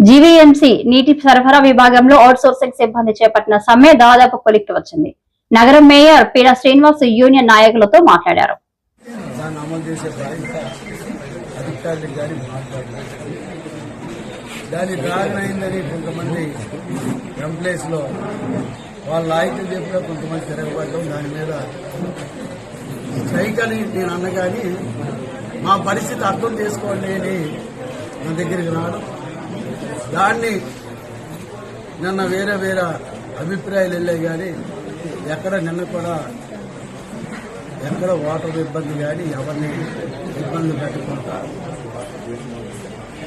GVMC నీటి సరఫరా విభాగంలో అవుట్సోర్సింగ్ సిబ్బంది చేపట్టిన సమ్మె దాదాపు కొలిక్కి వచ్చింది. నగరం మేయర్ పీడ శ్రీనివాస్ యూనియన్ నాయకులతో మాట్లాడారు. దాని కారణమైందని కొంతమంది ఎంప్లాయీస్ లో వాళ్ళ నాయకులు చెప్పిన కొంతమంది తిరగబడటం, దాని మీద స్ట్రైక్ అని నేను అన్నగాని మా పరిస్థితి అర్థం చేసుకోండి అని నా దగ్గరికి రావడం, దాన్ని నిన్న వేరే వేరే అభిప్రాయాలు వెళ్ళాయి. కానీ నిన్న కూడా ఎక్కడ వాటర్ ఇబ్బంది కానీ ఎవరిని ఇబ్బంది పెట్టకుండా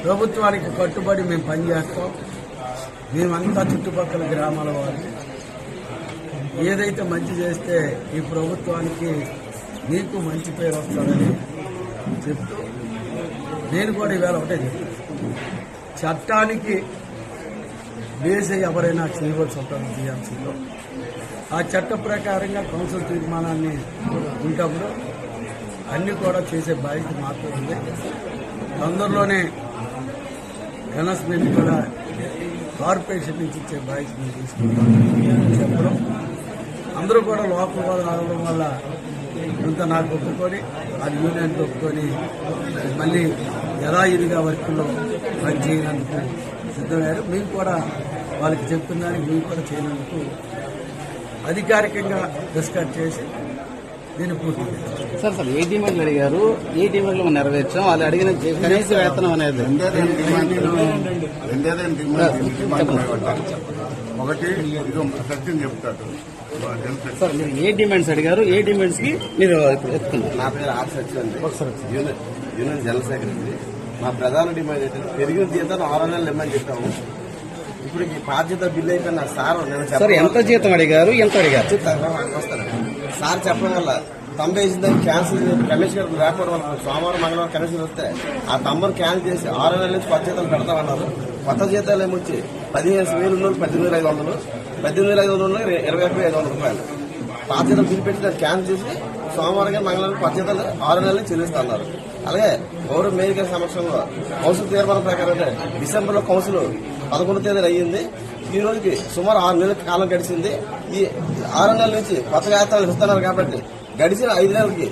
ప్రభుత్వానికి కట్టుబడి మేము పనిచేస్తాం. మేమంతా చుట్టుపక్కల గ్రామాల వారికి ఏదైతే మంచి చేస్తే ఈ ప్రభుత్వానికి మీకు మంచి పేరు వస్తుందని చెప్తూ నేను కూడా ఈవేళ ఒకటే చెప్తాను, చట్టానికి బేసి ఎవరైనా చేయవలసి ఉంటుంది. జీఎంసీలో ఆ చట్ట ప్రకారంగా కౌన్సిల్ తీర్మానాన్ని ఉన్నప్పుడు అన్ని కూడా చేసే బాధ్యత మాత్రం ఉంది. తొందరలోనే అనౌన్స్మెంట్ కూడా కార్పొరేషన్ నుంచి ఇచ్చే బాధ్యత తీసుకుంటాం చెప్పడం. అందరూ కూడా లోపల వాళ్ళు రావడం వల్ల ఇంత నాకు ఒప్పుకొని అది యూనియన్ ఒప్పుకొని మళ్ళీ యథావిధిగా వర్క్లో పని చేయడానికి సిద్ధమయ్యారు. మేము కూడా వాళ్ళకి చెప్తున్నానికి మేము కూడా చేయనందుకు అధికారికంగా డిస్కస్ చేసి దీన్ని పూర్తి చేస్తాం. సార్ ఏ డిమాండ్లు అడిగారు, ఏ డిమాండ్లు నెరవేర్చాం, వాళ్ళు అడిగిన కనీస వేతనం అనేది ఒకటి సత్యం చెప్తాడు. సార్ మీరు ఏ డిమాండ్స్ అడిగారు, ఏ డిమాండ్స్ కి మీరు ఎత్తుకున్నారు? నా పేరు ఆర్ సత్యం అండి, యూనియన్ జనరల్ సెక్రటరీ. మా ప్రధాన డిమాండ్ ఏంటంటే పెరిగిన జీతాన్ని 6 నెలలు ఇమ్మని చెప్పాము. ఇప్పుడు ఈ బాధ్యత బిల్లు అయిపోయిన సార్ ఎంత జీతం అడిగారు, ఎంత అడిగారు వస్తారు సార్ చెప్పడం వల్ల తమ్మ వేసిందని క్యాన్సిల్ కమిషనర్ లేకపోవడం వల్ల సోమవారం మంగళవారం కమిషనర్ వస్తే ఆ తమ్మను క్యాన్సిల్ చేసి 6 నెలల నుంచి కొత్త జీతాలు పెడతామన్నారు. కొత్త జీతాలు ఏమొచ్చి 15,000 18,500, 18,500 21,500 రూపాయలు. పాత జీతాలు బిల్లు పెట్టి దాన్ని క్యాన్సిల్ చేసి సోమవారం మంగళవారం కొత్త జీతాలు 6 నెలలు చెల్లిస్తున్నారు. అలాగే గౌరవ మేయర్ గారి సమక్షంలో కౌన్సిల్ తీర్మానం ప్రకారం డిసెంబర్ లో కౌన్సిల్ 11వ తేదీ అయ్యింది. ఈ రోజుకి సుమారు 6 నెలల కాలం గడిచింది. ఈ 6 నెలల నుంచి కొత్త వేతనాలు ఇస్తున్నారు కాబట్టి గడిచిన 5 నెలలకి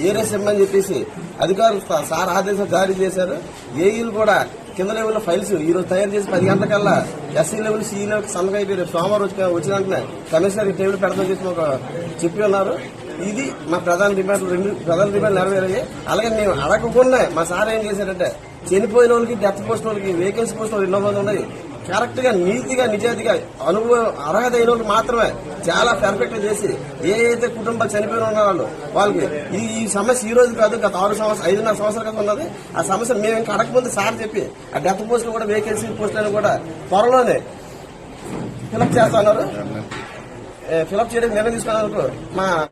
ఏరియస్ ఇమ్మని చెప్పేసి అధికారులు సార్ ఆదేశాలు జారీ చేశారు. ఏఈలు కూడా కింద లెవెల్ ఫైల్స్ ఈ రోజు తయారు చేసి 10 గంటలకల్లా ఎస్సీ లెవెల్, సిఈ లెవెల్ సన్నగా అయిపోయి సోమవారం వచ్చిన వెంటనే కమిషనర్ టేబుల్ పెడతామని చెప్పి చెప్పి ఉన్నారు. ఇది మా ప్రధాన డిమాండ్లు, 2 ప్రధాన డిమాండ్లు నెరవేరాయి. అలాగే మేము అడగకుండా మా సార్ ఏం చేశారంటే చనిపోయిన వాళ్ళకి, డెత్ పోస్ట్ వాళ్ళకి, వేకెన్సీ పోస్ట్ 2 మంది ఉన్నాయి. కరెక్ట్ గా నీతిగా నిజాయితీగా అనుభవం అర్హత అయిన వాళ్ళు మాత్రమే చాలా పర్ఫెక్ట్ గా చేసి ఏ అయితే కుటుంబాలు చనిపోయిన ఉన్నారో వాళ్ళకి ఈ సమస్య ఈ రోజు కాదు, గత 5.5 సంవత్సరాల క్రితం ఉన్నది. ఆ సమస్య మేము ఇంకా అడగకముందు సార్ చెప్పి ఆ డెత్ పోస్టులు కూడా, వేకెన్సీ పోస్టులను కూడా త్వరలోనే ఫిలప్ చేస్తున్నారు. ఫిలప్ చేయడానికి నిర్ణయం తీసుకున్నందుకు మా